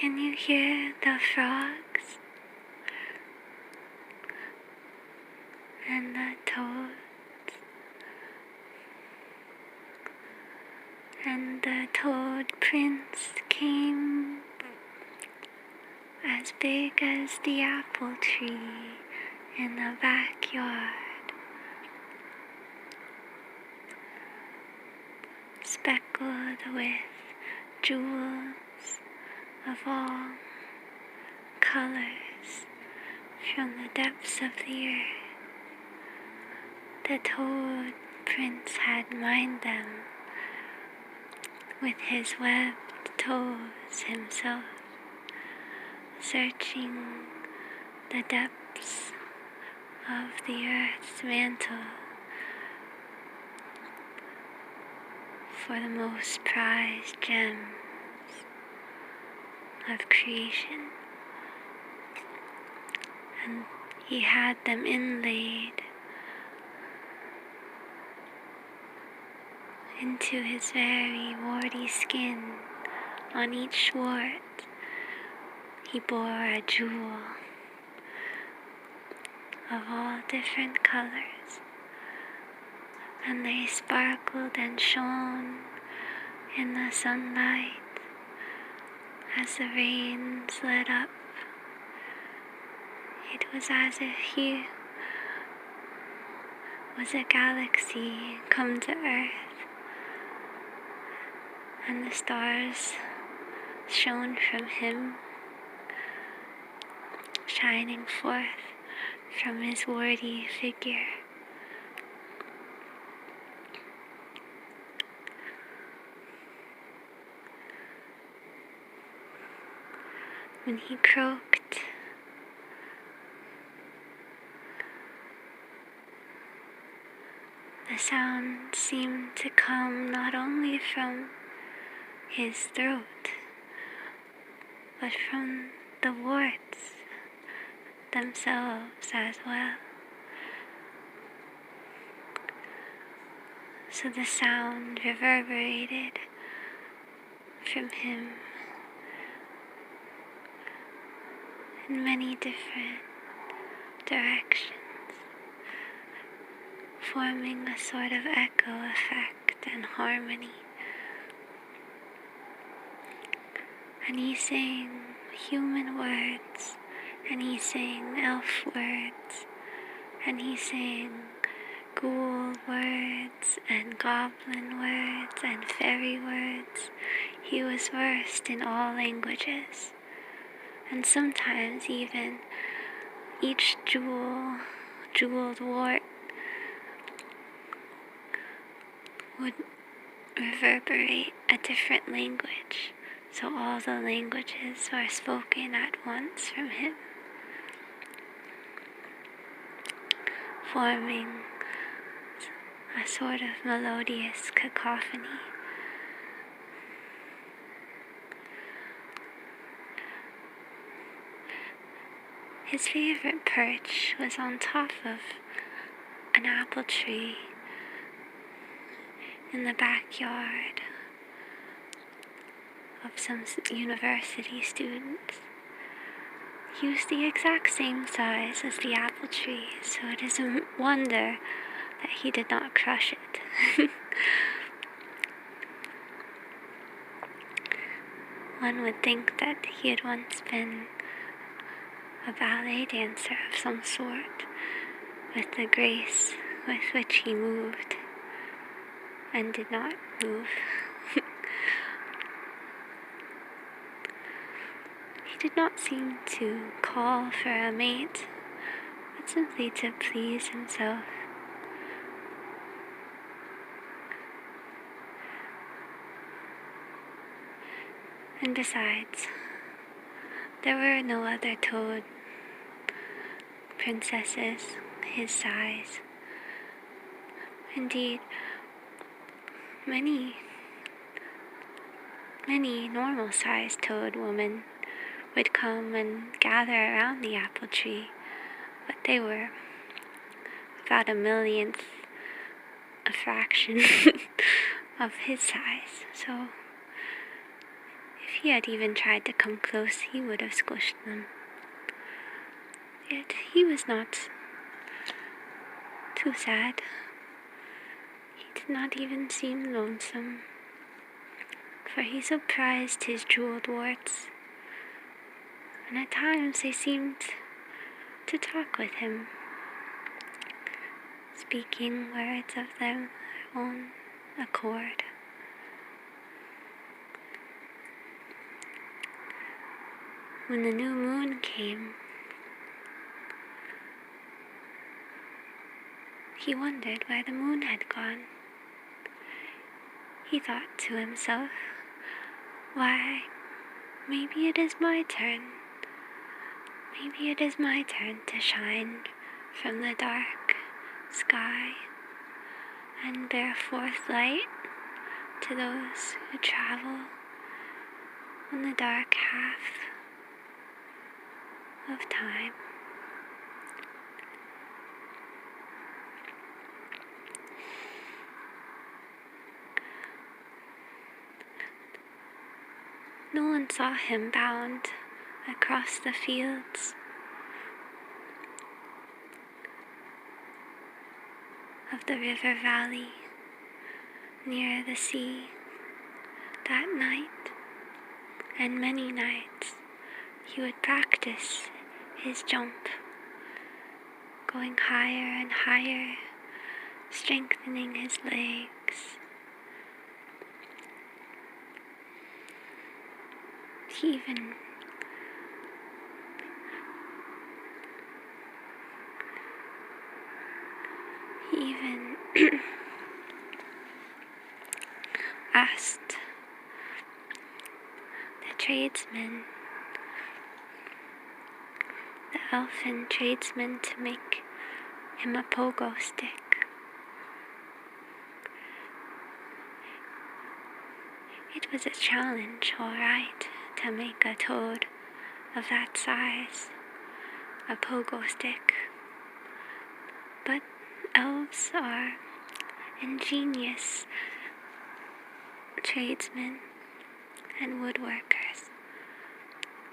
Can you hear the frogs and the toads and the toad prince came as big as the apple tree in the backyard, speckled with jewels of all colors from the depths of the earth. The toad prince had mined them with his webbed toes himself, searching the depths of the earth's mantle for the most prized gems of creation, and he had them inlaid into his very warty skin. On each wart he bore a jewel of all different colors, and they sparkled and shone in the sunlight as the rains let up. It was as if he was a galaxy come to Earth, and the stars shone from him, shining forth from his warty figure. When he croaked, the sound seemed to come not only from his throat, but from the warts themselves as well. So the sound reverberated from him in many different directions, forming a sort of echo effect and harmony. And he sang human words, and he sang elf words, and he sang ghoul words and goblin words and fairy words. He was versed in all languages, and sometimes even each Jeweled-wart would reverberate a different language, so all the languages were spoken at once from him, forming a sort of melodious cacophony. His favorite perch was on top of an apple tree in the backyard of some university students. He was the exact same size as the apple tree, so it is a wonder that he did not crush it. One would think that he had once been a ballet dancer of some sort, with the grace with which he moved and did not move. He did not seem to call for a mate, but simply to please himself. And besides, there were no other toad princesses his size. Indeed, many normal-sized toad women would come and gather around the apple tree, but they were about a millionth a fraction of his size. So if he had even tried to come close, he would have squished them. Yet he was not too sad. He did not even seem lonesome, for he so prized his jeweled warts, and at times they seemed to talk with him, speaking words of their own accord. When the new moon came, he wondered where the moon had gone. He thought to himself, why, maybe it is my turn. Maybe it is my turn to shine from the dark sky and bear forth light to those who travel in the dark half of time. No one saw him bound across the fields of the river valley near the sea that night, and many nights he would practice his jump, going higher and higher, strengthening his legs. He even asked the tradesman, the elfin tradesman, to make him a pogo stick. It was a challenge, all right, to make a toad of that size a pogo stick, but elves are ingenious tradesmen and woodworkers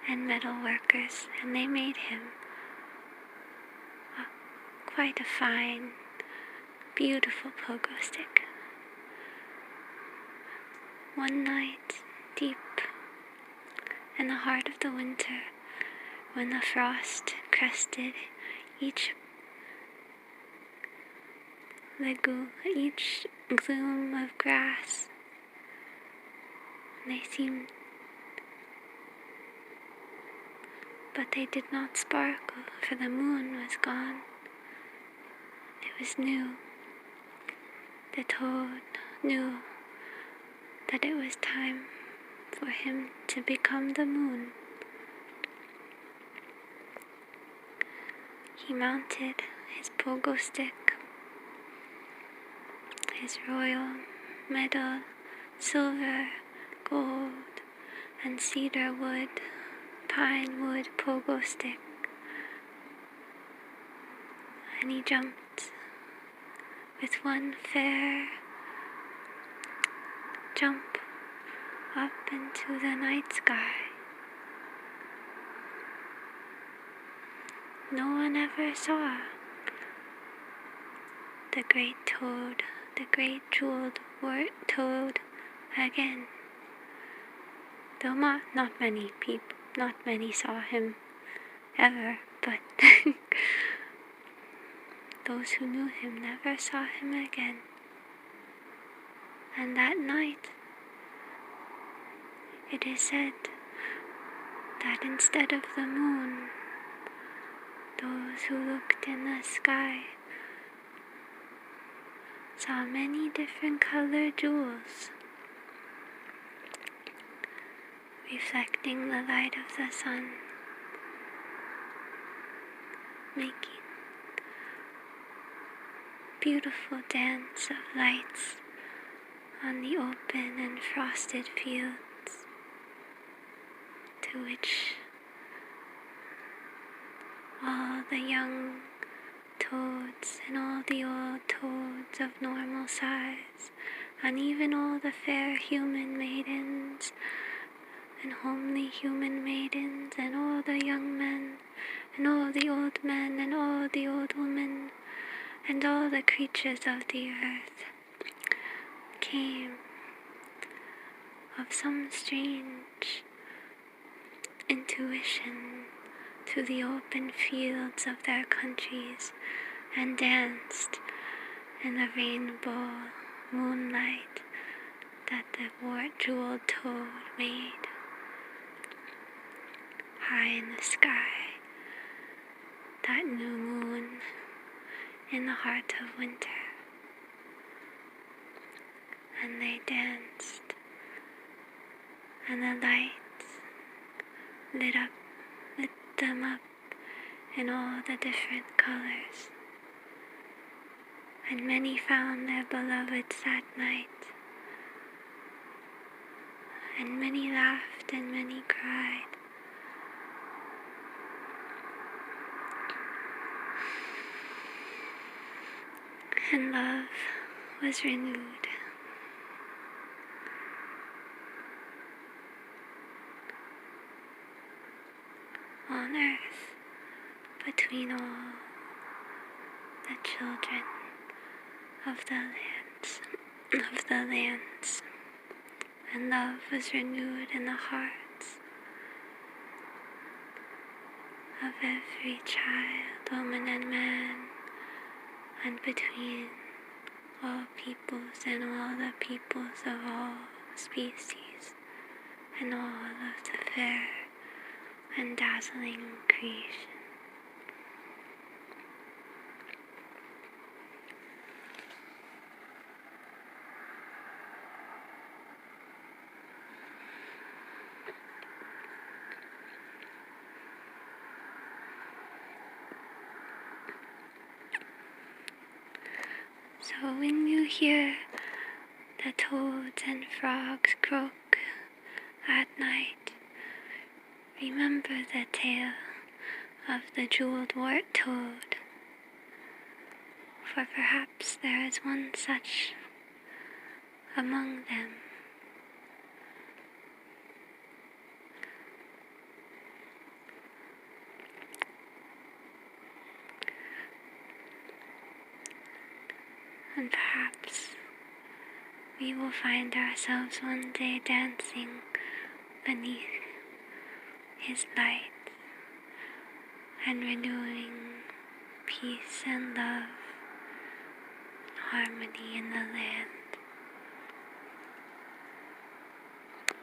and metal workers, and they made him quite a fine, beautiful pogo stick. One night, deep in the heart of the winter, when the frost crested each gloom of grass, they seemed, but they did not sparkle, for the moon was gone. It was new. The toad knew that it was time for him to become the moon. He mounted his pogo stick, his royal metal, silver, gold, and cedar wood, pine wood pogo stick, and he jumped with one fair jump up into the night sky. No one ever saw the great toad, the great Jeweled-wart toad again. Though not many saw him ever, but those who knew him never saw him again. And that night, it is said that instead of the moon, those who looked in the sky saw many different colored jewels reflecting the light of the sun, making beautiful dance of lights on the open and frosted fields, to which all the young toads and all the old toads of normal size, and even all the fair human maidens and homely human maidens, and all the young men, and all the old men, and all the old women, and all the creatures of the earth came of some strange intuition to the open fields of their countries and danced in the rainbow moonlight that the jeweled toad made high in the sky, that new moon in the heart of winter. And they danced, and the lights lit them up in all the different colors. And many found their beloveds that night, and many laughed and many cried. And love was renewed. On earth, between all the children of the lands, and love was renewed in the hearts of every child, woman, and man, and between all peoples and all the peoples of all species, and all of the fair and dazzling creation. So when you hear the toads and frogs croak at night, remember the tale of the jeweled-wart toad, for perhaps there is one such among them. And perhaps we will find ourselves one day dancing beneath his light and renewing peace and love, harmony in the land.